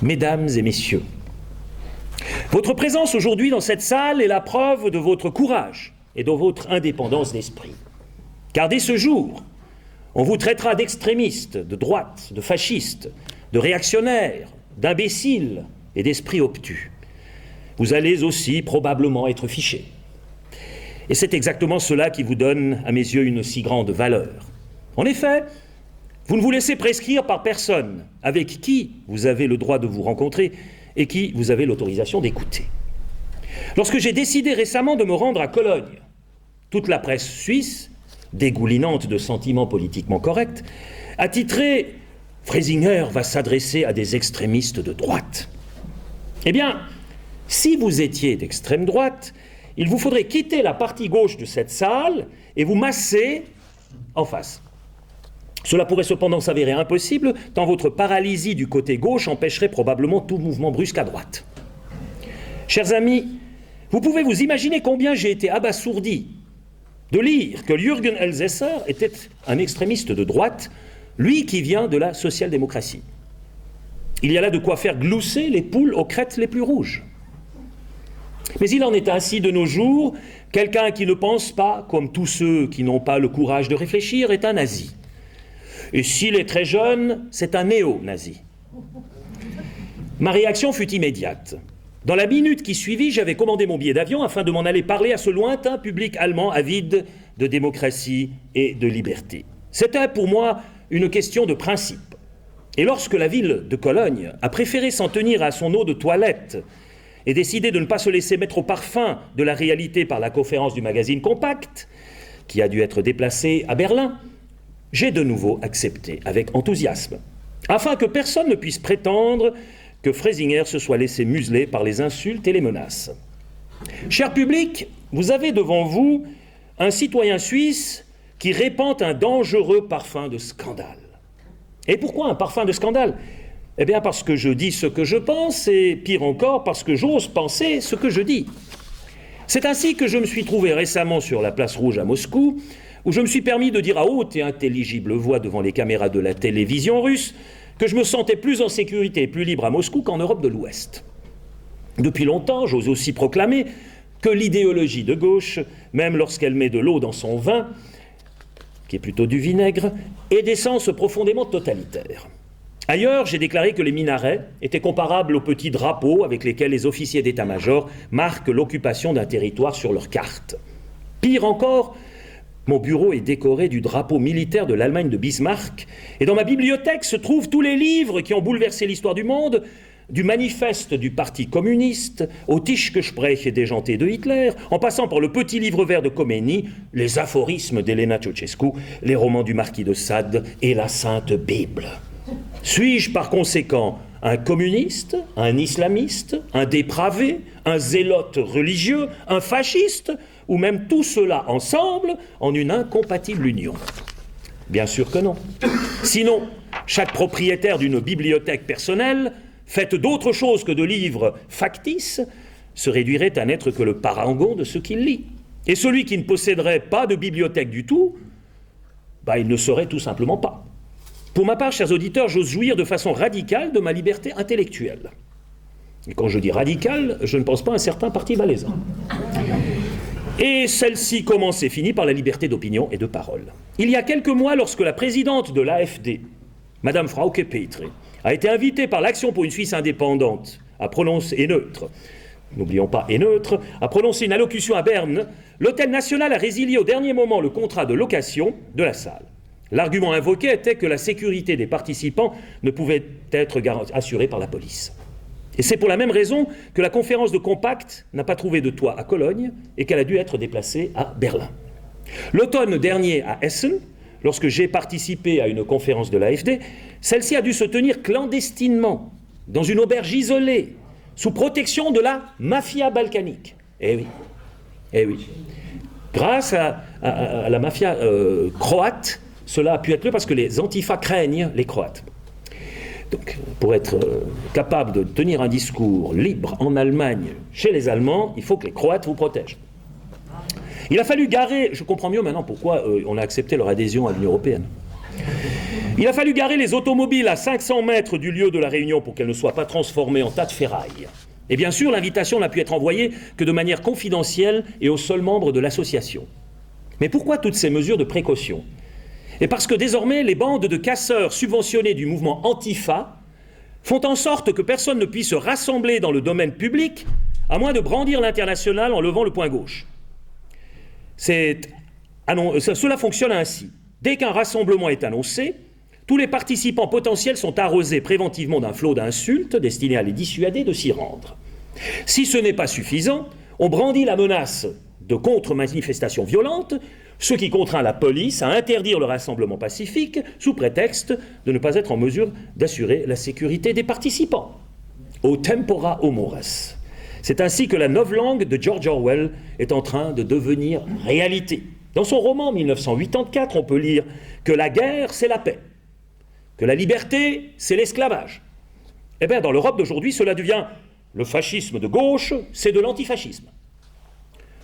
Mesdames et messieurs, votre présence aujourd'hui dans cette salle est la preuve de votre courage et de votre indépendance d'esprit. Car dès ce jour, on vous traitera d'extrémistes, de droite, de fascistes, de réactionnaires, d'imbéciles et d'esprits obtus. Vous allez aussi probablement être fichés. Et c'est exactement cela qui vous donne, à mes yeux, une si grande valeur. En effet, vous ne vous laissez prescrire par personne avec qui vous avez le droit de vous rencontrer et qui vous avez l'autorisation d'écouter. Lorsque j'ai décidé récemment de me rendre à Cologne, toute la presse suisse, dégoulinante de sentiments politiquement corrects, a titré « Freysinger va s'adresser à des extrémistes de droite ». Eh bien, si vous étiez d'extrême droite, il vous faudrait quitter la partie gauche de cette salle et vous masser en face. Cela pourrait cependant s'avérer impossible, tant votre paralysie du côté gauche empêcherait probablement tout mouvement brusque à droite. Chers amis, vous pouvez vous imaginer combien j'ai été abasourdi de lire que Jürgen Elsässer était un extrémiste de droite, lui qui vient de la social-démocratie. Il y a là de quoi faire glousser les poules aux crêtes les plus rouges. Mais il en est ainsi de nos jours, quelqu'un qui ne pense pas, comme tous ceux qui n'ont pas le courage de réfléchir, est un nazi. Et s'il est très jeune, c'est un néo-nazi. Ma réaction fut immédiate. Dans la minute qui suivit, j'avais commandé mon billet d'avion afin de m'en aller parler à ce lointain public allemand avide de démocratie et de liberté. C'était pour moi une question de principe. Et lorsque la ville de Cologne a préféré s'en tenir à son eau de toilette et décidé de ne pas se laisser mettre au parfum de la réalité par la conférence du magazine Compact, qui a dû être déplacée à Berlin, j'ai de nouveau accepté avec enthousiasme, afin que personne ne puisse prétendre que Freysinger se soit laissé museler par les insultes et les menaces. Cher public, vous avez devant vous un citoyen suisse qui répand un dangereux parfum de scandale. Et pourquoi un parfum de scandale ? Eh bien parce que je dis ce que je pense, et pire encore, parce que j'ose penser ce que je dis. C'est ainsi que je me suis trouvé récemment sur la place Rouge à Moscou, où je me suis permis de dire à haute et intelligible voix devant les caméras de la télévision russe que je me sentais plus en sécurité et plus libre à Moscou qu'en Europe de l'Ouest. Depuis longtemps, j'ose aussi proclamer que l'idéologie de gauche, même lorsqu'elle met de l'eau dans son vin, qui est plutôt du vinaigre, est d'essence profondément totalitaire. Ailleurs, j'ai déclaré que les minarets étaient comparables aux petits drapeaux avec lesquels les officiers d'état-major marquent l'occupation d'un territoire sur leur carte. Pire encore, mon bureau est décoré du drapeau militaire de l'Allemagne de Bismarck, et dans ma bibliothèque se trouvent tous les livres qui ont bouleversé l'histoire du monde, du manifeste du Parti communiste, au Tischgespräch déjanté de Hitler, en passant par le petit livre vert de Khomeini, les aphorismes d'Elena Ceausescu, les romans du marquis de Sade et la Sainte Bible. Suis-je par conséquent un communiste, un islamiste, un dépravé, un zélote religieux, un fasciste, ou même tout cela ensemble en une incompatible union? Bien sûr que non. Sinon, chaque propriétaire d'une bibliothèque personnelle, faite d'autre chose que de livres factices, se réduirait à n'être que le parangon de ce qu'il lit. Et celui qui ne posséderait pas de bibliothèque du tout, il ne saurait tout simplement pas. Pour ma part, chers auditeurs, j'ose jouir de façon radicale de ma liberté intellectuelle. Et quand je dis radicale, je ne pense pas à un certain parti valaisan. Et celle-ci commence et finit par la liberté d'opinion et de parole. Il y a quelques mois, lorsque la présidente de l'AfD, Madame Frauke Petry, a été invitée par l'Action pour une Suisse indépendante à prononcer, et neutre, n'oublions pas, et neutre, à prononcer une allocution à Berne, l'Hôtel National a résilié au dernier moment le contrat de location de la salle. L'argument invoqué était que la sécurité des participants ne pouvait être assurée par la police. Et c'est pour la même raison que la conférence de Compact n'a pas trouvé de toit à Cologne et qu'elle a dû être déplacée à Berlin. L'automne dernier à Essen, lorsque j'ai participé à une conférence de l'AfD, celle-ci a dû se tenir clandestinement, dans une auberge isolée, sous protection de la mafia balkanique. Eh oui, eh oui. Grâce à la mafia croate, cela a pu être le parce que les antifas craignent les Croates. Donc, pour être capable de tenir un discours libre en Allemagne chez les Allemands, il faut que les Croates vous protègent. Il a fallu garer, je comprends mieux maintenant pourquoi on a accepté leur adhésion à l'Union européenne. Il a fallu garer les automobiles à 500 mètres du lieu de la réunion pour qu'elles ne soient pas transformées en tas de ferraille. Et bien sûr, l'invitation n'a pu être envoyée que de manière confidentielle et aux seuls membres de l'association. Mais pourquoi toutes ces mesures de précaution? Et parce que désormais, les bandes de casseurs subventionnés du mouvement Antifa font en sorte que personne ne puisse se rassembler dans le domaine public à moins de brandir l'international en levant le poing gauche. Cela fonctionne ainsi. Dès qu'un rassemblement est annoncé, tous les participants potentiels sont arrosés préventivement d'un flot d'insultes destinées à les dissuader de s'y rendre. Si ce n'est pas suffisant, on brandit la menace de contre-manifestations violentes, ce qui contraint la police à interdire le rassemblement pacifique sous prétexte de ne pas être en mesure d'assurer la sécurité des participants. Au tempora o mores. C'est ainsi que la novlangue de George Orwell est en train de devenir réalité. Dans son roman 1984, on peut lire que la guerre, c'est la paix, que la liberté, c'est l'esclavage. Eh bien, dans l'Europe d'aujourd'hui, cela devient le fascisme de gauche, c'est de l'antifascisme.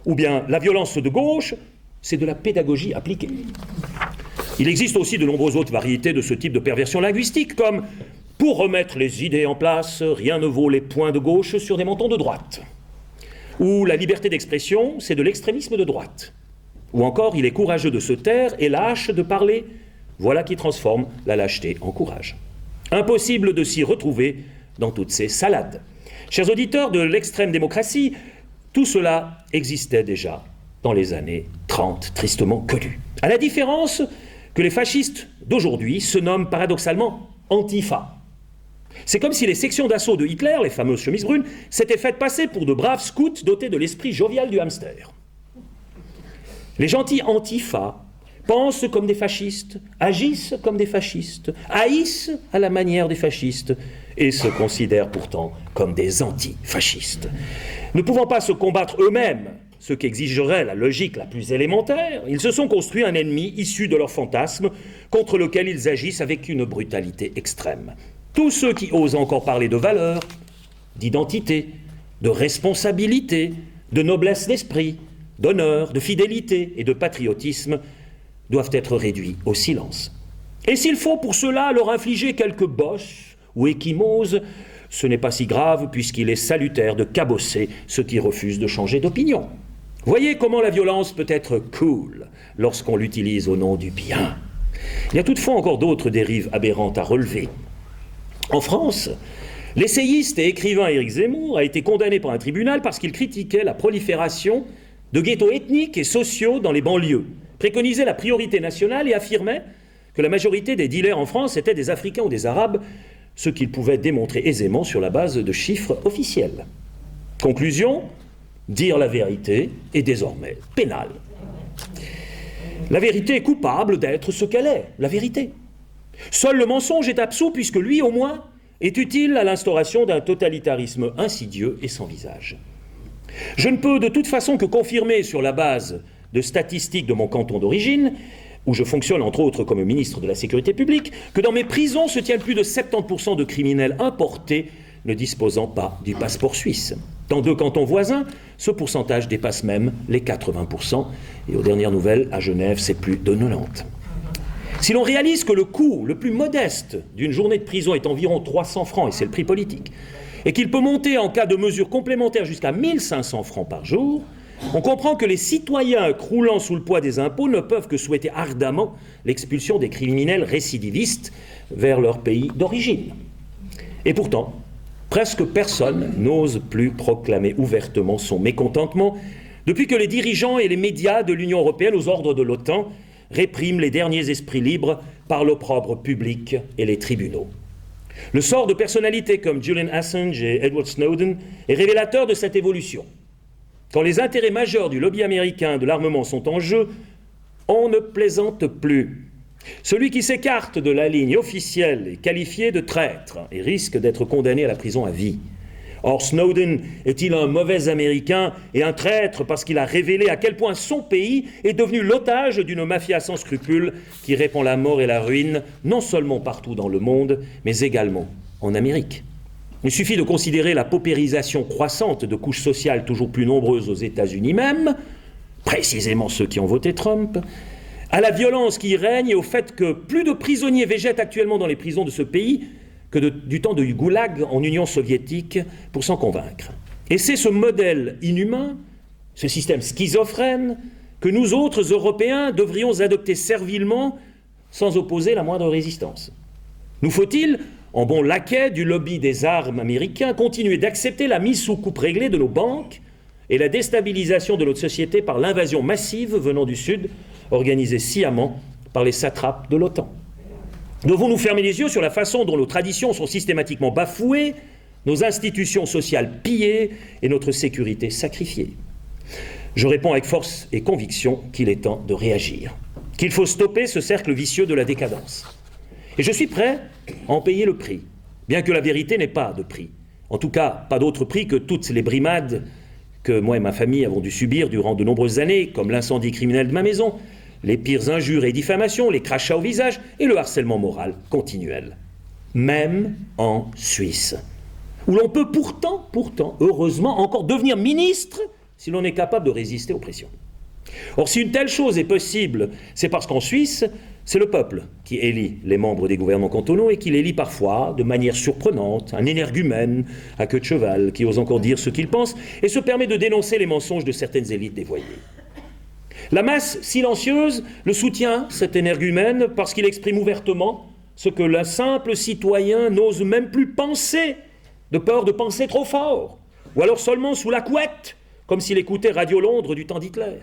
Ou bien la violence de gauche, c'est de la pédagogie appliquée. Il existe aussi de nombreuses autres variétés de ce type de perversion linguistique, comme « pour remettre les idées en place, rien ne vaut les points de gauche sur des mentons de droite ». Ou la liberté d'expression, c'est de l'extrémisme de droite. Ou encore, il est courageux de se taire et lâche de parler. Voilà qui transforme la lâcheté en courage. Impossible de s'y retrouver dans toutes ces salades. Chers auditeurs de l'extrême démocratie, tout cela existait déjà dans les années 30, tristement connues. À la différence que les fascistes d'aujourd'hui se nomment paradoxalement Antifa. C'est comme si les sections d'assaut de Hitler, les fameuses chemises brunes, s'étaient faites passer pour de braves scouts dotés de l'esprit jovial du hamster. Les gentils Antifa pensent comme des fascistes, agissent comme des fascistes, haïssent à la manière des fascistes et se considèrent pourtant comme des antifascistes. Ne pouvant pas se combattre eux-mêmes, ce qu'exigerait la logique la plus élémentaire, ils se sont construits un ennemi issu de leurs fantasmes contre lequel ils agissent avec une brutalité extrême. Tous ceux qui osent encore parler de valeurs, d'identité, de responsabilité, de noblesse d'esprit, d'honneur, de fidélité et de patriotisme doivent être réduits au silence. Et s'il faut pour cela leur infliger quelques bosses ou échymoses, ce n'est pas si grave puisqu'il est salutaire de cabosser ceux qui refusent de changer d'opinion. Voyez comment la violence peut être cool lorsqu'on l'utilise au nom du bien. Il y a toutefois encore d'autres dérives aberrantes à relever. En France, l'essayiste et écrivain Éric Zemmour a été condamné par un tribunal parce qu'il critiquait la prolifération de ghettos ethniques et sociaux dans les banlieues, préconisait la priorité nationale et affirmait que la majorité des dealers en France étaient des Africains ou des Arabes, ce qu'il pouvait démontrer aisément sur la base de chiffres officiels. Conclusion, dire la vérité est désormais pénal. La vérité est coupable d'être ce qu'elle est, la vérité. Seul le mensonge est absous puisque lui, au moins, est utile à l'instauration d'un totalitarisme insidieux et sans visage. Je ne peux de toute façon que confirmer sur la base de statistiques de mon canton d'origine, où je fonctionne entre autres comme ministre de la Sécurité publique, que dans mes prisons se tiennent plus de 70% de criminels importés ne disposant pas du passeport suisse. Dans 2 cantons voisins, ce pourcentage dépasse même les 80%, et aux dernières nouvelles, à Genève, c'est plus de 90%. Si l'on réalise que le coût le plus modeste d'une journée de prison est environ 300 francs, et c'est le prix politique, et qu'il peut monter en cas de mesures complémentaires jusqu'à 1500 francs par jour, on comprend que les citoyens croulant sous le poids des impôts ne peuvent que souhaiter ardemment l'expulsion des criminels récidivistes vers leur pays d'origine. Et pourtant, presque personne n'ose plus proclamer ouvertement son mécontentement depuis que les dirigeants et les médias de l'Union européenne aux ordres de l'OTAN répriment les derniers esprits libres par l'opprobre public et les tribunaux. Le sort de personnalités comme Julian Assange et Edward Snowden est révélateur de cette évolution. Quand les intérêts majeurs du lobby américain de l'armement sont en jeu, on ne plaisante plus. Celui qui s'écarte de la ligne officielle est qualifié de traître et risque d'être condamné à la prison à vie. Or, Snowden est-il un mauvais Américain et un traître parce qu'il a révélé à quel point son pays est devenu l'otage d'une mafia sans scrupules qui répand la mort et la ruine, non seulement partout dans le monde, mais également en Amérique. Il suffit de considérer la paupérisation croissante de couches sociales toujours plus nombreuses aux États-Unis même, précisément ceux qui ont voté Trump, à la violence qui y règne et au fait que plus de prisonniers végètent actuellement dans les prisons de ce pays que du temps du goulag en Union soviétique pour s'en convaincre. Et c'est ce modèle inhumain, ce système schizophrène, que nous autres Européens devrions adopter servilement sans opposer la moindre résistance. Nous faut-il, en bon laquais du lobby des armes américains, continuer d'accepter la mise sous coupe réglée de nos banques et la déstabilisation de notre société par l'invasion massive venant du Sud, organisée sciemment par les satrapes de l'OTAN? Devons-nous fermer les yeux sur la façon dont nos traditions sont systématiquement bafouées, nos institutions sociales pillées et notre sécurité sacrifiée? Je réponds avec force et conviction qu'il est temps de réagir, qu'il faut stopper ce cercle vicieux de la décadence. Et je suis prêt à en payer le prix, bien que la vérité n'ait pas de prix. En tout cas, pas d'autre prix que toutes les brimades que moi et ma famille avons dû subir durant de nombreuses années, comme l'incendie criminel de ma maison, les pires injures et diffamations, les crachats au visage et le harcèlement moral continuel. Même en Suisse, où l'on peut pourtant, heureusement, encore devenir ministre si l'on est capable de résister aux pressions. Or, si une telle chose est possible, c'est parce qu'en Suisse, c'est le peuple qui élit les membres des gouvernements cantonaux et qui l'élit parfois de manière surprenante, un énergumène à queue de cheval qui ose encore dire ce qu'il pense et se permet de dénoncer les mensonges de certaines élites dévoyées. La masse silencieuse le soutient, cet énergumène, parce qu'il exprime ouvertement ce que le simple citoyen n'ose même plus penser, de peur de penser trop fort, ou alors seulement sous la couette, comme s'il écoutait Radio Londres du temps d'Hitler.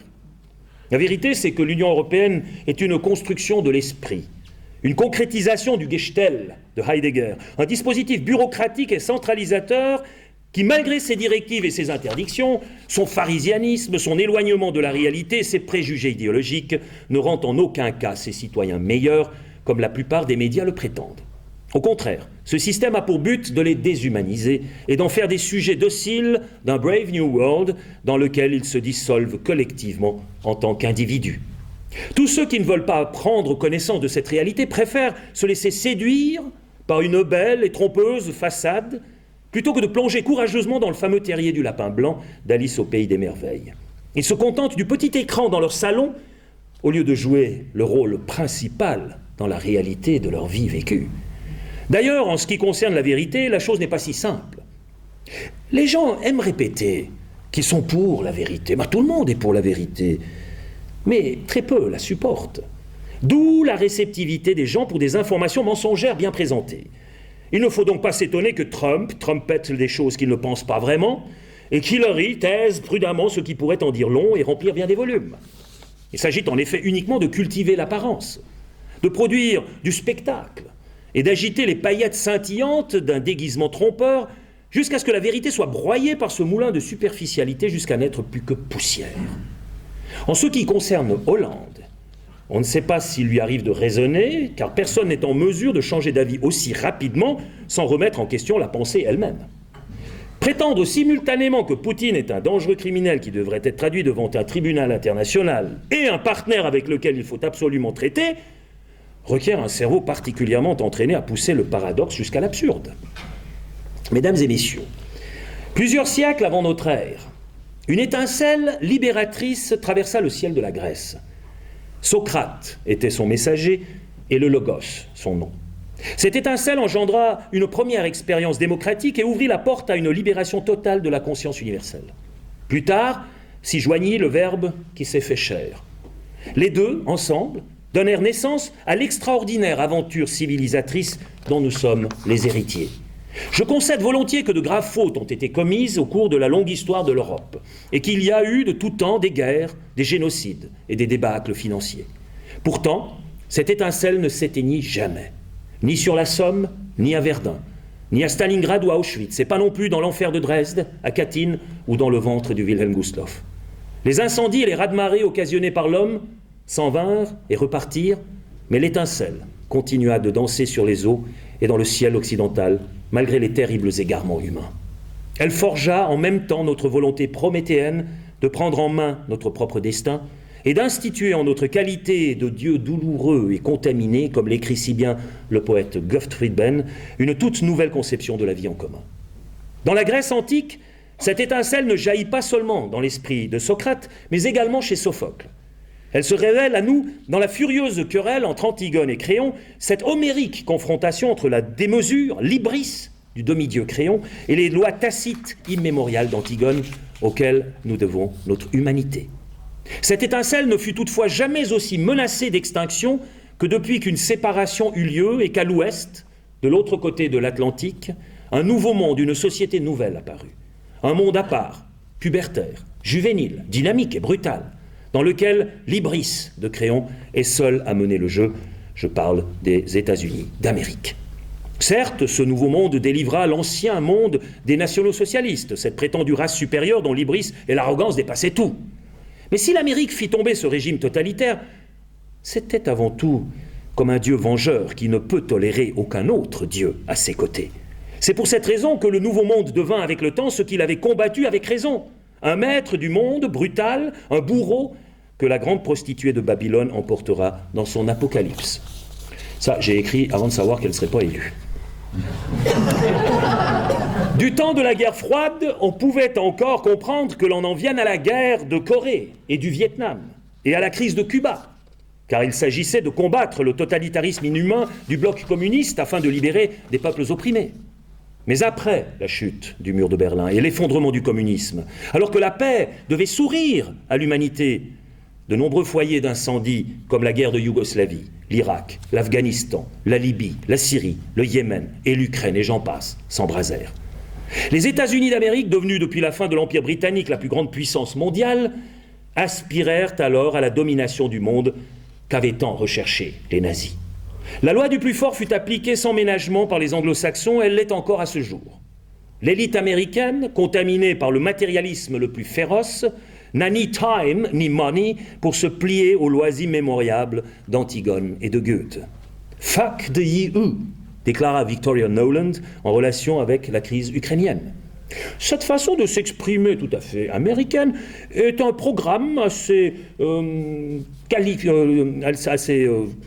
La vérité, c'est que l'Union européenne est une construction de l'esprit, une concrétisation du Gestel de Heidegger, un dispositif bureaucratique et centralisateur qui, malgré ses directives et ses interdictions, son pharisianisme, son éloignement de la réalité, ses préjugés idéologiques, ne rend en aucun cas ses citoyens meilleurs, comme la plupart des médias le prétendent. Au contraire, ce système a pour but de les déshumaniser et d'en faire des sujets dociles d'un Brave New World dans lequel ils se dissolvent collectivement en tant qu'individus. Tous ceux qui ne veulent pas prendre connaissance de cette réalité préfèrent se laisser séduire par une belle et trompeuse façade plutôt que de plonger courageusement dans le fameux terrier du lapin blanc d'Alice au pays des merveilles. Ils se contentent du petit écran dans leur salon au lieu de jouer le rôle principal dans la réalité de leur vie vécue. D'ailleurs, en ce qui concerne la vérité, la chose n'est pas si simple. Les gens aiment répéter qu'ils sont pour la vérité. Tout le monde est pour la vérité, mais très peu la supportent. D'où la réceptivité des gens pour des informations mensongères bien présentées. Il ne faut donc pas s'étonner que Trump trompette des choses qu'il ne pense pas vraiment, et qu'Hillary taise prudemment ce qui pourrait en dire long et remplir bien des volumes. Il s'agit en effet uniquement de cultiver l'apparence, de produire du spectacle, et d'agiter les paillettes scintillantes d'un déguisement trompeur jusqu'à ce que la vérité soit broyée par ce moulin de superficialité jusqu'à n'être plus que poussière. En ce qui concerne Hollande, on ne sait pas s'il lui arrive de raisonner, car personne n'est en mesure de changer d'avis aussi rapidement sans remettre en question la pensée elle-même. Prétendre simultanément que Poutine est un dangereux criminel qui devrait être traduit devant un tribunal international et un partenaire avec lequel il faut absolument traiter requiert un cerveau particulièrement entraîné à pousser le paradoxe jusqu'à l'absurde. Mesdames et messieurs, plusieurs siècles avant notre ère, une étincelle libératrice traversa le ciel de la Grèce. Socrate était son messager et le Logos son nom. Cette étincelle engendra une première expérience démocratique et ouvrit la porte à une libération totale de la conscience universelle. Plus tard, s'y joignit le Verbe qui s'est fait chair. Les deux, ensemble, donnèrent naissance à l'extraordinaire aventure civilisatrice dont nous sommes les héritiers. Je concède volontiers que de graves fautes ont été commises au cours de la longue histoire de l'Europe, et qu'il y a eu de tout temps des guerres, des génocides et des débâcles financiers. Pourtant, cette étincelle ne s'éteignit jamais, ni sur la Somme, ni à Verdun, ni à Stalingrad ou à Auschwitz, et pas non plus dans l'enfer de Dresde, à Katyn ou dans le ventre du Wilhelm Gustloff. Les incendies et les raz-de-marée occasionnés par l'homme s'en vinrent et repartirent, mais l'étincelle continua de danser sur les eaux et dans le ciel occidental, malgré les terribles égarements humains. Elle forgea en même temps notre volonté prométhéenne de prendre en main notre propre destin et d'instituer en notre qualité de Dieu douloureux et contaminé, comme l'écrit si bien le poète Gottfried Benn, une toute nouvelle conception de la vie en commun. Dans la Grèce antique, cette étincelle ne jaillit pas seulement dans l'esprit de Socrate, mais également chez Sophocle. Elle se révèle à nous dans la furieuse querelle entre Antigone et Créon, cette homérique confrontation entre la démesure, l'hybris du demi-dieu Créon et les lois tacites immémoriales d'Antigone auxquelles nous devons notre humanité. Cette étincelle ne fut toutefois jamais aussi menacée d'extinction que depuis qu'une séparation eut lieu et qu'à l'ouest, de l'autre côté de l'Atlantique, un nouveau monde, une société nouvelle apparut. Un monde à part, pubertaire, juvénile, dynamique et brutal, dans lequel l'hybris de Créon est seul à mener le jeu. Je parle des États-Unis d'Amérique. Certes, ce nouveau monde délivra l'ancien monde des nationaux-socialistes, cette prétendue race supérieure dont l'hybris et l'arrogance dépassaient tout. Mais si l'Amérique fit tomber ce régime totalitaire, c'était avant tout comme un dieu vengeur qui ne peut tolérer aucun autre dieu à ses côtés. C'est pour cette raison que le nouveau monde devint avec le temps ce qu'il avait combattu avec raison. Un maître du monde brutal, un bourreau que la grande prostituée de Babylone emportera dans son apocalypse. Ça, j'ai écrit avant de savoir qu'elle ne serait pas élue. Du temps de la guerre froide, on pouvait encore comprendre que l'on en vienne à la guerre de Corée et du Vietnam et à la crise de Cuba, car il s'agissait de combattre le totalitarisme inhumain du bloc communiste afin de libérer des peuples opprimés. Mais après la chute du mur de Berlin et l'effondrement du communisme, alors que la paix devait sourire à l'humanité, de nombreux foyers d'incendie comme la guerre de Yougoslavie, l'Irak, l'Afghanistan, la Libye, la Syrie, le Yémen et l'Ukraine, et j'en passe, s'embrasèrent. Les États-Unis d'Amérique, devenus depuis la fin de l'Empire britannique la plus grande puissance mondiale, aspirèrent alors à la domination du monde qu'avaient tant recherché les nazis. La loi du plus fort fut appliquée sans ménagement par les anglo-saxons, elle l'est encore à ce jour. L'élite américaine, contaminée par le matérialisme le plus féroce, n'a ni time ni money pour se plier aux lois immémoriables d'Antigone et de Goethe. « Fuck the EU », déclara Victoria Noland en relation avec la crise ukrainienne. Cette façon de s'exprimer tout à fait américaine est un programme assez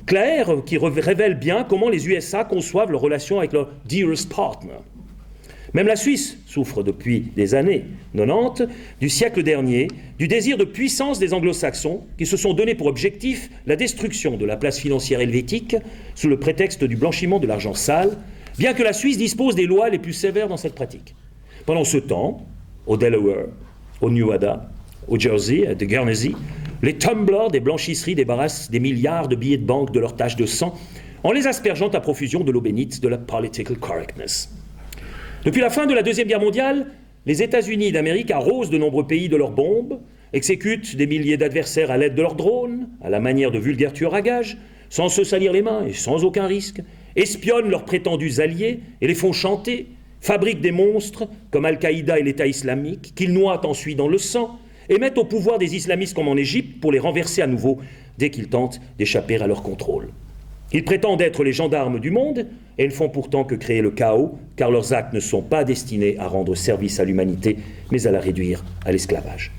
clair qui révèle bien comment les USA conçoivent leur relation avec leur « dearest partner ». Même la Suisse souffre depuis des années 90 du siècle dernier du désir de puissance des anglo-saxons qui se sont donné pour objectif la destruction de la place financière helvétique sous le prétexte du blanchiment de l'argent sale, bien que la Suisse dispose des lois les plus sévères dans cette pratique. Pendant ce temps, au Delaware, au Nevada, au Jersey et de Guernsey, les tumblers des blanchisseries débarrassent des milliards de billets de banque de leur tache de sang en les aspergeant à profusion de l'eau bénite de la political correctness. Depuis la fin de la Deuxième Guerre mondiale, les États-Unis d'Amérique arrosent de nombreux pays de leurs bombes, exécutent des milliers d'adversaires à l'aide de leurs drones, à la manière de vulgaires tueurs à gages, sans se salir les mains et sans aucun risque, espionnent leurs prétendus alliés et les font chanter, fabriquent des monstres comme Al-Qaïda et l'État islamique, qu'ils noient ensuite dans le sang, et mettent au pouvoir des islamistes comme en Égypte pour les renverser à nouveau dès qu'ils tentent d'échapper à leur contrôle. Ils prétendent être les gendarmes du monde et ne font pourtant que créer le chaos, car leurs actes ne sont pas destinés à rendre service à l'humanité, mais à la réduire à l'esclavage.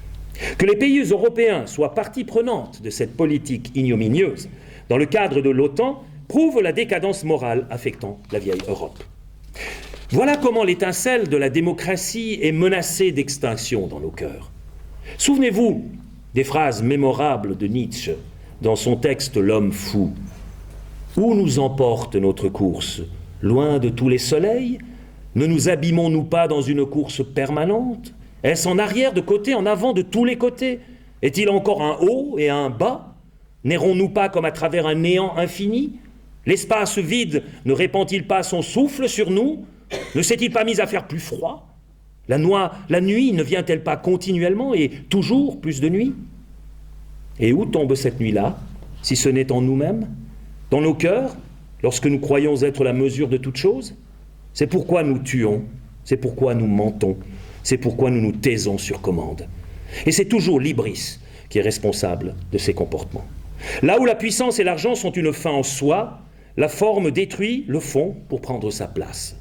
Que les pays européens soient partie prenante de cette politique ignominieuse dans le cadre de l'OTAN prouve la décadence morale affectant la vieille Europe. Voilà comment l'étincelle de la démocratie est menacée d'extinction dans nos cœurs. Souvenez-vous des phrases mémorables de Nietzsche dans son texte « L'homme fou ». Où nous emporte notre course? Loin de tous les soleils? Ne nous abîmons-nous pas dans une course permanente? Est-ce en arrière, de côté, en avant, de tous les côtés? Est-il encore un haut et un bas? N'errons-nous pas comme à travers un néant infini? L'espace vide ne répand-il pas son souffle sur nous? Ne s'est-il pas mis à faire plus froid? La nuit ne vient-elle pas continuellement et toujours plus de nuit? Et où tombe cette nuit-là, si ce n'est en nous-mêmes? Dans nos cœurs, lorsque nous croyons être la mesure de toute chose? C'est pourquoi nous tuons, c'est pourquoi nous mentons, c'est pourquoi nous nous taisons sur commande. Et c'est toujours l'hybris qui est responsable de ces comportements. Là où la puissance et l'argent sont une fin en soi, la forme détruit le fond pour prendre sa place.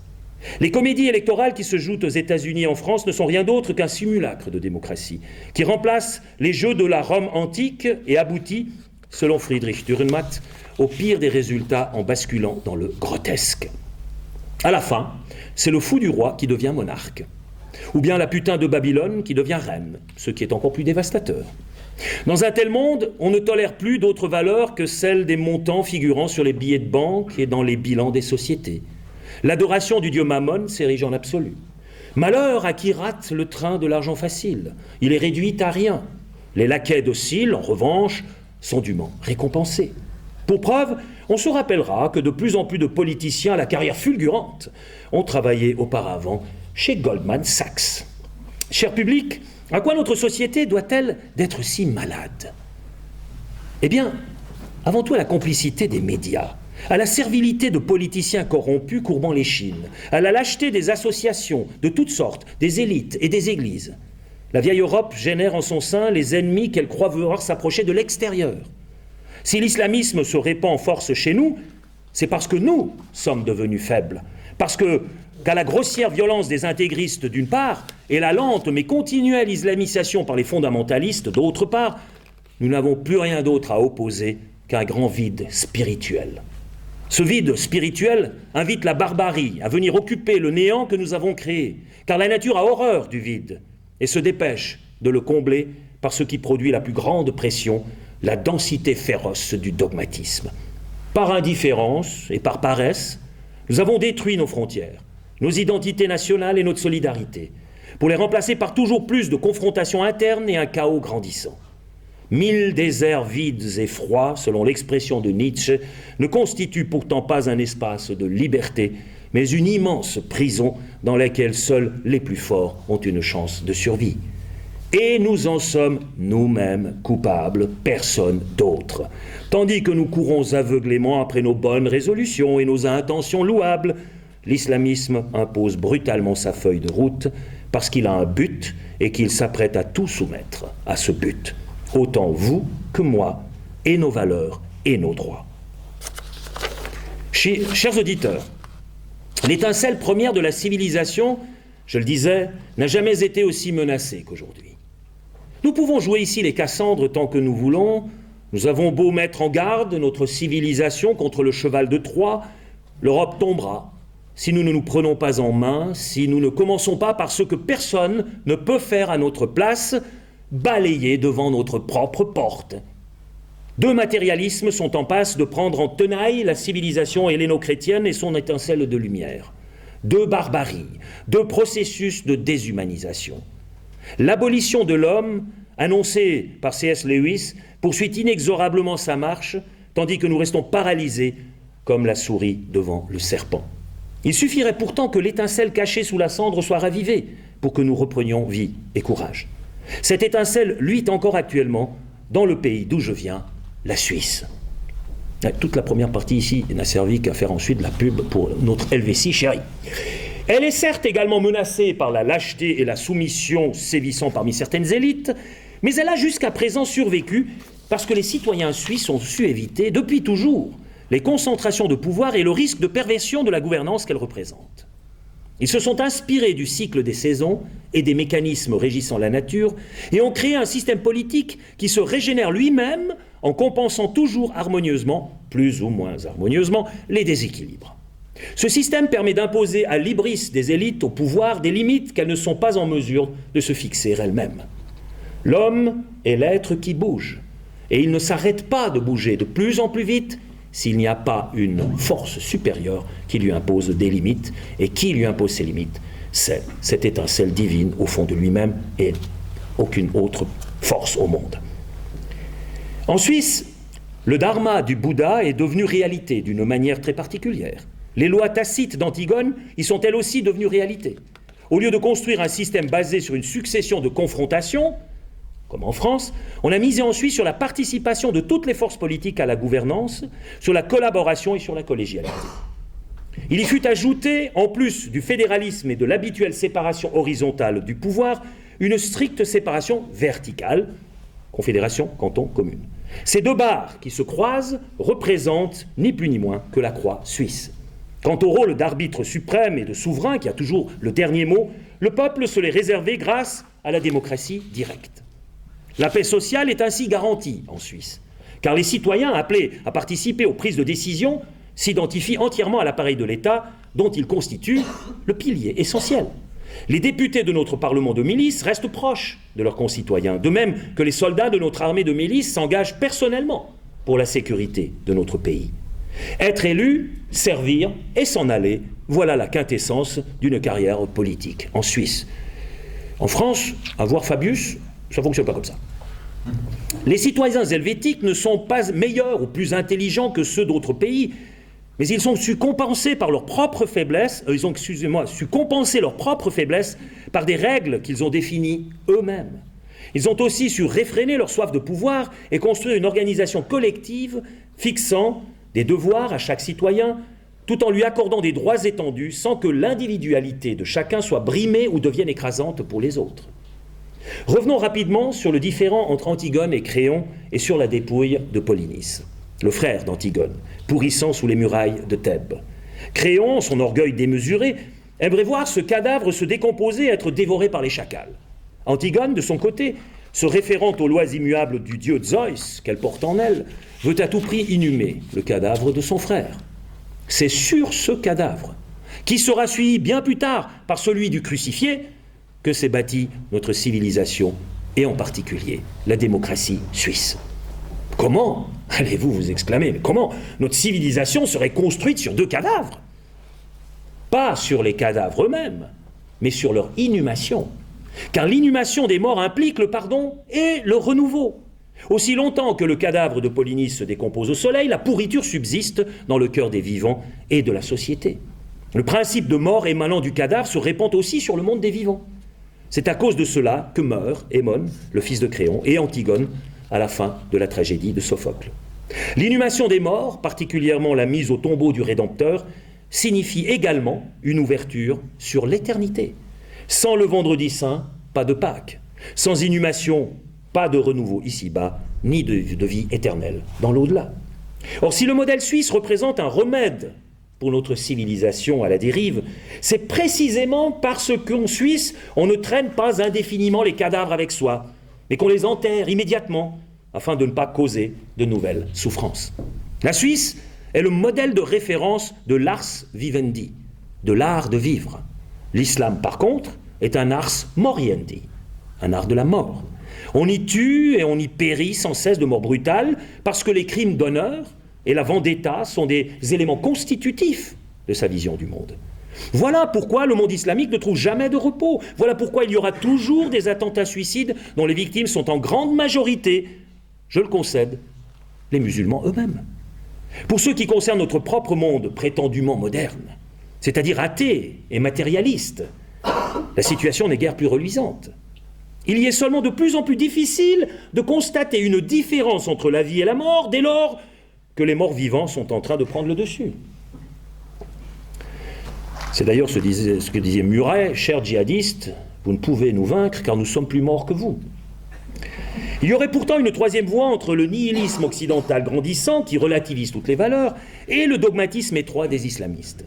Les comédies électorales qui se jouent aux États-Unis et en France ne sont rien d'autre qu'un simulacre de démocratie, qui remplace les jeux de la Rome antique et aboutit, selon Friedrich Dürrenmatt, au pire des résultats en basculant dans le grotesque. À la fin, c'est le fou du roi qui devient monarque, ou bien la putain de Babylone qui devient reine, ce qui est encore plus dévastateur. Dans un tel monde, on ne tolère plus d'autres valeurs que celles des montants figurant sur les billets de banque et dans les bilans des sociétés. L'adoration du dieu Mammon s'érige en absolu. Malheur à qui rate le train de l'argent facile. Il est réduit à rien. Les laquais dociles, en revanche, sont dûment récompensés. Pour preuve, on se rappellera que de plus en plus de politiciens à la carrière fulgurante ont travaillé auparavant chez Goldman Sachs. Cher public, à quoi notre société doit-elle d'être si malade? Eh bien, avant tout à la complicité des médias, à la servilité de politiciens corrompus courbant l'échine, à la lâcheté des associations de toutes sortes, des élites et des églises. La vieille Europe génère en son sein les ennemis qu'elle croit vouloir s'approcher de l'extérieur. Si l'islamisme se répand en force chez nous, c'est parce que nous sommes devenus faibles, parce qu'à la grossière violence des intégristes d'une part, et la lente mais continuelle islamisation par les fondamentalistes d'autre part, nous n'avons plus rien d'autre à opposer qu'un grand vide spirituel. Ce vide spirituel invite la barbarie à venir occuper le néant que nous avons créé, car la nature a horreur du vide et se dépêche de le combler par ce qui produit la plus grande pression, la densité féroce du dogmatisme. Par indifférence et par paresse, nous avons détruit nos frontières, nos identités nationales et notre solidarité, pour les remplacer par toujours plus de confrontations internes et un chaos grandissant. 1000 déserts vides et froids, selon l'expression de Nietzsche, ne constituent pourtant pas un espace de liberté, mais une immense prison dans laquelle seuls les plus forts ont une chance de survie. Et nous en sommes nous-mêmes coupables, personne d'autre. Tandis que nous courons aveuglément après nos bonnes résolutions et nos intentions louables, l'islamisme impose brutalement sa feuille de route parce qu'il a un but et qu'il s'apprête à tout soumettre à ce but. Autant vous que moi, et nos valeurs et nos droits. Chers auditeurs, l'étincelle première de la civilisation, je le disais, n'a jamais été aussi menacée qu'aujourd'hui. Nous pouvons jouer ici les Cassandres tant que nous voulons, nous avons beau mettre en garde notre civilisation contre le cheval de Troie, l'Europe tombera si nous ne nous prenons pas en main, si nous ne commençons pas par ce que personne ne peut faire à notre place, balayer devant notre propre porte. Deux matérialismes sont en passe de prendre en tenaille la civilisation helléno-chrétienne et son étincelle de lumière. Deux barbaries, deux processus de déshumanisation. L'abolition de l'homme, annoncée par C.S. Lewis, poursuit inexorablement sa marche, tandis que nous restons paralysés comme la souris devant le serpent. Il suffirait pourtant que l'étincelle cachée sous la cendre soit ravivée pour que nous reprenions vie et courage. Cette étincelle luit encore actuellement dans le pays d'où je viens, la Suisse. Toute la première partie ici n'a servi qu'à faire ensuite de la pub pour notre Helvétie chérie. Elle est certes également menacée par la lâcheté et la soumission sévissant parmi certaines élites, mais elle a jusqu'à présent survécu parce que les citoyens suisses ont su éviter, depuis toujours, les concentrations de pouvoir et le risque de perversion de la gouvernance qu'elle représente. Ils se sont inspirés du cycle des saisons et des mécanismes régissant la nature et ont créé un système politique qui se régénère lui-même en compensant toujours harmonieusement, plus ou moins harmonieusement, les déséquilibres. Ce système permet d'imposer à l'hybris des élites au pouvoir des limites qu'elles ne sont pas en mesure de se fixer elles-mêmes. L'homme est l'être qui bouge, et il ne s'arrête pas de bouger de plus en plus vite s'il n'y a pas une force supérieure qui lui impose des limites, et qui lui impose ces limites, c'est cette étincelle divine au fond de lui-même et aucune autre force au monde. En Suisse, le dharma du Bouddha est devenu réalité d'une manière très particulière. Les lois tacites d'Antigone y sont elles aussi devenues réalité. Au lieu de construire un système basé sur une succession de confrontations, comme en France, on a misé ensuite sur la participation de toutes les forces politiques à la gouvernance, sur la collaboration et sur la collégialité. Il y fut ajouté, en plus du fédéralisme et de l'habituelle séparation horizontale du pouvoir, une stricte séparation verticale, confédération, canton, commune. Ces deux barres qui se croisent représentent ni plus ni moins que la croix suisse. Quant au rôle d'arbitre suprême et de souverain qui a toujours le dernier mot, le peuple se l'est réservé grâce à la démocratie directe. La paix sociale est ainsi garantie en Suisse, car les citoyens appelés à participer aux prises de décision s'identifient entièrement à l'appareil de l'État dont ils constituent le pilier essentiel. Les députés de notre Parlement de milice restent proches de leurs concitoyens, de même que les soldats de notre armée de milice s'engagent personnellement pour la sécurité de notre pays. Être élu, servir et s'en aller, voilà la quintessence d'une carrière politique en Suisse. En France, avoir Fabius, ça ne fonctionne pas comme ça. Les citoyens helvétiques ne sont pas meilleurs ou plus intelligents que ceux d'autres pays, mais ils ont su compenser par leur propre faiblesse, su compenser leur propre faiblesse par des règles qu'ils ont définies eux-mêmes. Ils ont aussi su réfréner leur soif de pouvoir et construire une organisation collective fixant des devoirs à chaque citoyen, tout en lui accordant des droits étendus sans que l'individualité de chacun soit brimée ou devienne écrasante pour les autres. Revenons rapidement sur le différend entre Antigone et Créon et sur la dépouille de Polynice, le frère d'Antigone, pourrissant sous les murailles de Thèbes. Créon, son orgueil démesuré, aimerait voir ce cadavre se décomposer et être dévoré par les chacals. Antigone, de son côté, se référant aux lois immuables du dieu Zeus qu'elle porte en elle, veut à tout prix inhumer le cadavre de son frère. C'est sur ce cadavre, qui sera suivi bien plus tard par celui du crucifié, que s'est bâtie notre civilisation, et en particulier la démocratie suisse. Comment, allez-vous vous exclamer, mais comment notre civilisation serait construite sur deux cadavres? Pas sur les cadavres eux-mêmes, mais sur leur inhumation. Car l'inhumation des morts implique le pardon et le renouveau. Aussi longtemps que le cadavre de Polynice se décompose au soleil, la pourriture subsiste dans le cœur des vivants et de la société. Le principe de mort émanant du cadavre se répand aussi sur le monde des vivants. C'est à cause de cela que meurt Émone, le fils de Créon, et Antigone à la fin de la tragédie de Sophocle. L'inhumation des morts, particulièrement la mise au tombeau du Rédempteur, signifie également une ouverture sur l'éternité. Sans le vendredi saint, pas de Pâques. Sans inhumation, pas de renouveau ici-bas, ni de vie éternelle dans l'au-delà. Or, si le modèle suisse représente un remède pour notre civilisation à la dérive, c'est précisément parce qu'en Suisse, on ne traîne pas indéfiniment les cadavres avec soi, mais qu'on les enterre immédiatement, afin de ne pas causer de nouvelles souffrances. La Suisse est le modèle de référence de l'ars vivendi, de l'art de vivre. L'islam, par contre, est un ars moriendi, un art de la mort. On y tue et on y périt sans cesse de mort brutale, parce que les crimes d'honneur et la vendetta sont des éléments constitutifs de sa vision du monde. Voilà pourquoi le monde islamique ne trouve jamais de repos. Voilà pourquoi il y aura toujours des attentats suicides dont les victimes sont en grande majorité, je le concède, les musulmans eux-mêmes. Pour ce qui concerne notre propre monde prétendument moderne, c'est-à-dire athée et matérialiste, la situation n'est guère plus reluisante. Il y est seulement de plus en plus difficile de constater une différence entre la vie et la mort dès lors que les morts vivants sont en train de prendre le dessus. C'est d'ailleurs ce que disait Murray, cher djihadiste, vous ne pouvez nous vaincre car nous sommes plus morts que vous. Il y aurait pourtant une troisième voie entre le nihilisme occidental grandissant qui relativise toutes les valeurs et le dogmatisme étroit des islamistes.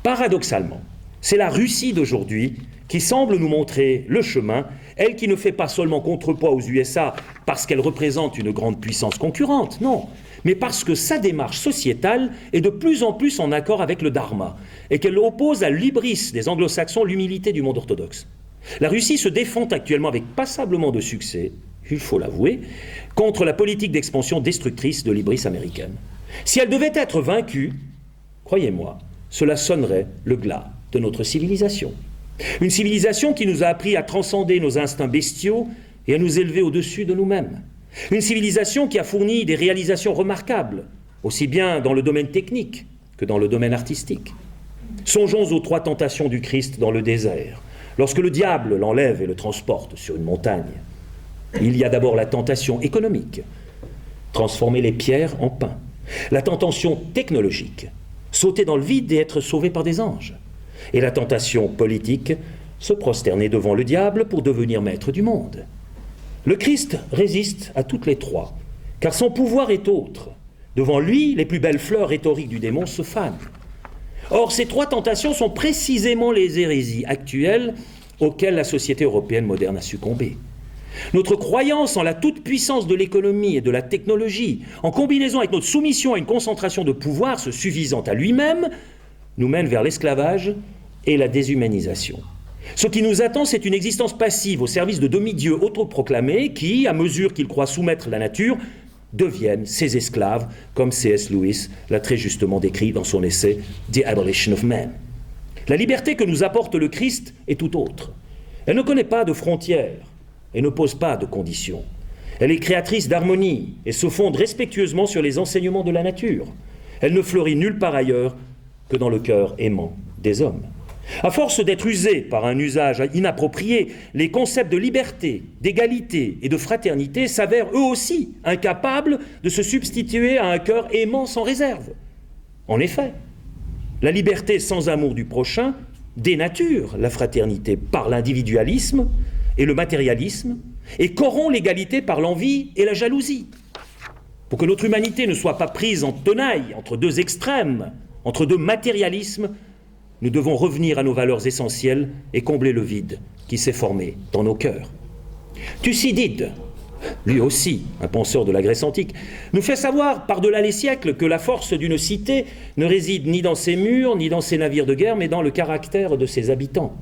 Paradoxalement, c'est la Russie d'aujourd'hui qui semble nous montrer le chemin, elle qui ne fait pas seulement contrepoids aux USA parce qu'elle représente une grande puissance concurrente, non, mais parce que sa démarche sociétale est de plus en plus en accord avec le dharma et qu'elle oppose à l'hybris des anglo-saxons l'humilité du monde orthodoxe. La Russie se défend actuellement avec passablement de succès, il faut l'avouer, contre la politique d'expansion destructrice de l'hybris américaine. Si elle devait être vaincue, croyez-moi, cela sonnerait le glas de notre civilisation. Une civilisation qui nous a appris à transcender nos instincts bestiaux et à nous élever au-dessus de nous-mêmes. Une civilisation qui a fourni des réalisations remarquables, aussi bien dans le domaine technique que dans le domaine artistique. Songeons aux 3 tentations du Christ dans le désert. Lorsque le diable l'enlève et le transporte sur une montagne, il y a d'abord la tentation économique, transformer les pierres en pain. La tentation technologique, sauter dans le vide et être sauvé par des anges. Et la tentation politique, se prosterner devant le diable pour devenir maître du monde. Le Christ résiste à toutes les 3, car son pouvoir est autre. Devant lui, les plus belles fleurs rhétoriques du démon se fanent. Or, ces 3 tentations sont précisément les hérésies actuelles auxquelles la société européenne moderne a succombé. Notre croyance en la toute-puissance de l'économie et de la technologie, en combinaison avec notre soumission à une concentration de pouvoir se suffisant à lui-même, nous mène vers l'esclavage et la déshumanisation. Ce qui nous attend, c'est une existence passive au service de demi-dieux autoproclamés qui, à mesure qu'ils croient soumettre la nature, deviennent ses esclaves, comme C.S. Lewis l'a très justement décrit dans son essai « The Abolition of Man ». La liberté que nous apporte le Christ est tout autre. Elle ne connaît pas de frontières et ne pose pas de conditions. Elle est créatrice d'harmonie et se fonde respectueusement sur les enseignements de la nature. Elle ne fleurit nulle part ailleurs que dans le cœur aimant des hommes. À force d'être usés par un usage inapproprié, les concepts de liberté, d'égalité et de fraternité s'avèrent eux aussi incapables de se substituer à un cœur aimant sans réserve. En effet, la liberté sans amour du prochain dénature la fraternité par l'individualisme et le matérialisme et corrompt l'égalité par l'envie et la jalousie. Pour que notre humanité ne soit pas prise en tenaille entre deux extrêmes, entre deux matérialismes, nous devons revenir à nos valeurs essentielles et combler le vide qui s'est formé dans nos cœurs. Thucydide, lui aussi un penseur de la Grèce antique, nous fait savoir par-delà les siècles que la force d'une cité ne réside ni dans ses murs, ni dans ses navires de guerre, mais dans le caractère de ses habitants.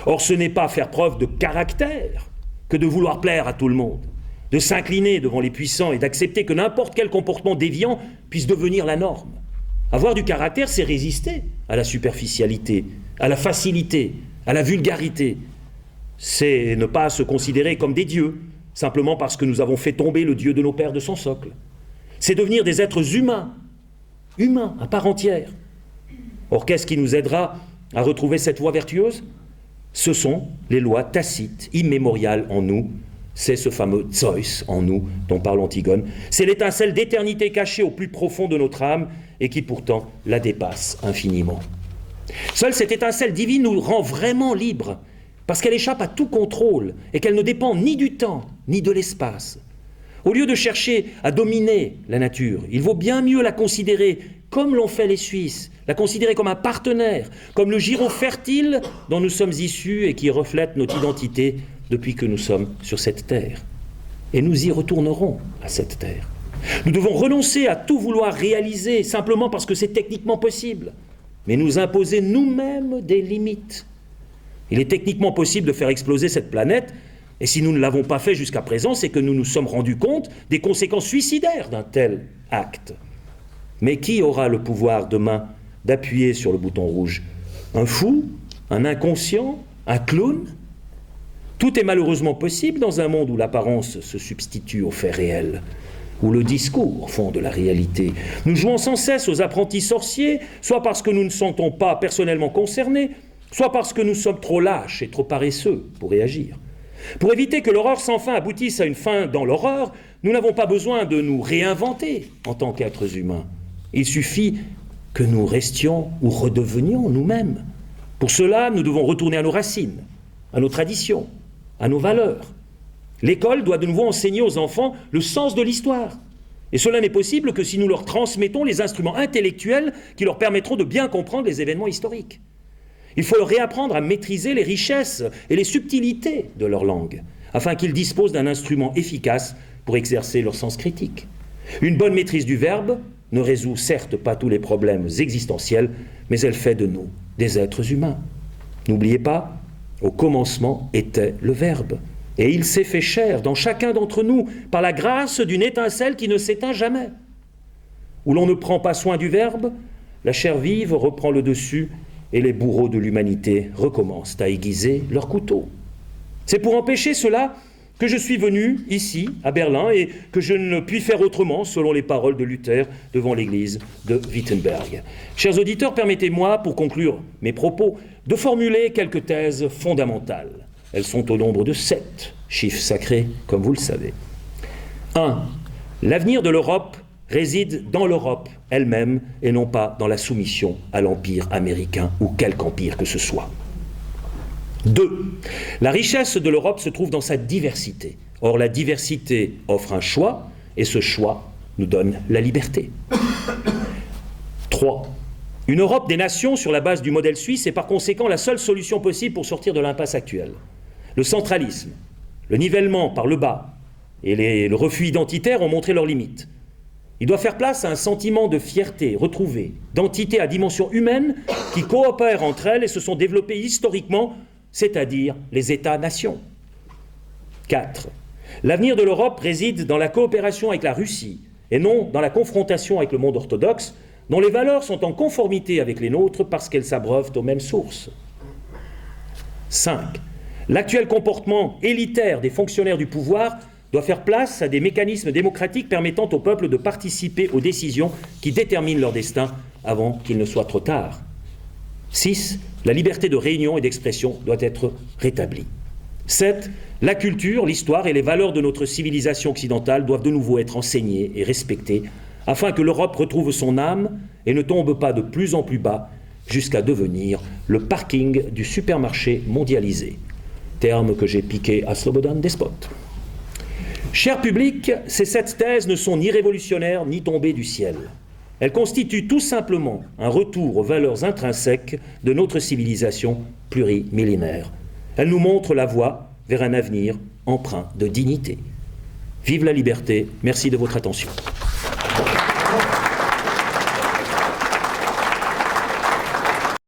Or, ce n'est pas faire preuve de caractère que de vouloir plaire à tout le monde, de s'incliner devant les puissants et d'accepter que n'importe quel comportement déviant puisse devenir la norme. Avoir du caractère, c'est résister à la superficialité, à la facilité, à la vulgarité. C'est ne pas se considérer comme des dieux, simplement parce que nous avons fait tomber le Dieu de nos pères de son socle. C'est devenir des êtres humains, humains à part entière. Or, qu'est-ce qui nous aidera à retrouver cette voie vertueuse ? Ce sont les lois tacites, immémoriales en nous. C'est ce fameux Zeus en nous dont parle Antigone. C'est l'étincelle d'éternité cachée au plus profond de notre âme et qui pourtant la dépasse infiniment. Seule cette étincelle divine nous rend vraiment libres parce qu'elle échappe à tout contrôle et qu'elle ne dépend ni du temps ni de l'espace. Au lieu de chercher à dominer la nature, il vaut bien mieux la considérer comme l'ont fait les Suisses, la considérer comme un partenaire, comme le giron fertile dont nous sommes issus et qui reflète notre identité depuis que nous sommes sur cette terre. Et nous y retournerons à cette terre. Nous devons renoncer à tout vouloir réaliser simplement parce que c'est techniquement possible, mais nous imposer nous-mêmes des limites. Il est techniquement possible de faire exploser cette planète, et si nous ne l'avons pas fait jusqu'à présent, c'est que nous nous sommes rendus compte des conséquences suicidaires d'un tel acte. Mais qui aura le pouvoir demain d'appuyer sur le bouton rouge ? Un fou ? Un inconscient ? Un clown ? Tout est malheureusement possible dans un monde où l'apparence se substitue au fait réel, où le discours fonde la réalité. Nous jouons sans cesse aux apprentis sorciers, soit parce que nous ne sentons pas personnellement concernés, soit parce que nous sommes trop lâches et trop paresseux pour réagir. Pour éviter que l'horreur sans fin aboutisse à une fin dans l'horreur, nous n'avons pas besoin de nous réinventer en tant qu'êtres humains. Il suffit que nous restions ou redevenions nous-mêmes. Pour cela, nous devons retourner à nos racines, à nos traditions, à nos valeurs. L'école doit de nouveau enseigner aux enfants le sens de l'histoire. Et cela n'est possible que si nous leur transmettons les instruments intellectuels qui leur permettront de bien comprendre les événements historiques. Il faut leur réapprendre à maîtriser les richesses et les subtilités de leur langue, afin qu'ils disposent d'un instrument efficace pour exercer leur sens critique. Une bonne maîtrise du verbe ne résout certes pas tous les problèmes existentiels, mais elle fait de nous des êtres humains. N'oubliez pas, au commencement était le Verbe, et il s'est fait chair dans chacun d'entre nous par la grâce d'une étincelle qui ne s'éteint jamais. Où l'on ne prend pas soin du Verbe, la chair vive reprend le dessus et les bourreaux de l'humanité recommencent à aiguiser leurs couteaux. C'est pour empêcher cela que je suis venu ici, à Berlin, et que je ne puis faire autrement, selon les paroles de Luther devant l'église de Wittenberg. Chers auditeurs, permettez-moi, pour conclure mes propos, de formuler quelques thèses fondamentales. Elles sont au nombre de 7, chiffres sacrés, comme vous le savez. 1. L'avenir de l'Europe réside dans l'Europe elle-même et non pas dans la soumission à l'empire américain ou quelque empire que ce soit. 2. La richesse de l'Europe se trouve dans sa diversité. Or, la diversité offre un choix et ce choix nous donne la liberté. 3. Une Europe des nations sur la base du modèle suisse est par conséquent la seule solution possible pour sortir de l'impasse actuelle. Le centralisme, le nivellement par le bas et le refus identitaire ont montré leurs limites. Il doit faire place à un sentiment de fierté retrouvée, d'entités à dimension humaine qui coopèrent entre elles et se sont développées historiquement c'est-à-dire les États-nations. 4. L'avenir de l'Europe réside dans la coopération avec la Russie et non dans la confrontation avec le monde orthodoxe, dont les valeurs sont en conformité avec les nôtres parce qu'elles s'abreuvent aux mêmes sources. 5. L'actuel comportement élitaire des fonctionnaires du pouvoir doit faire place à des mécanismes démocratiques permettant au peuple de participer aux décisions qui déterminent leur destin avant qu'il ne soit trop tard. 6. La liberté de réunion et d'expression doit être rétablie. 7. La culture, l'histoire et les valeurs de notre civilisation occidentale doivent de nouveau être enseignées et respectées afin que l'Europe retrouve son âme et ne tombe pas de plus en plus bas jusqu'à devenir le parking du supermarché mondialisé. Terme que j'ai piqué à Slobodan Despot. Cher public, ces 7 thèses ne sont ni révolutionnaires ni tombées du ciel. Elles constituent tout simplement un retour aux valeurs intrinsèques de notre civilisation plurimillénaire. Elles nous montrent la voie vers un avenir empreint de dignité. Vive la liberté, merci de votre attention.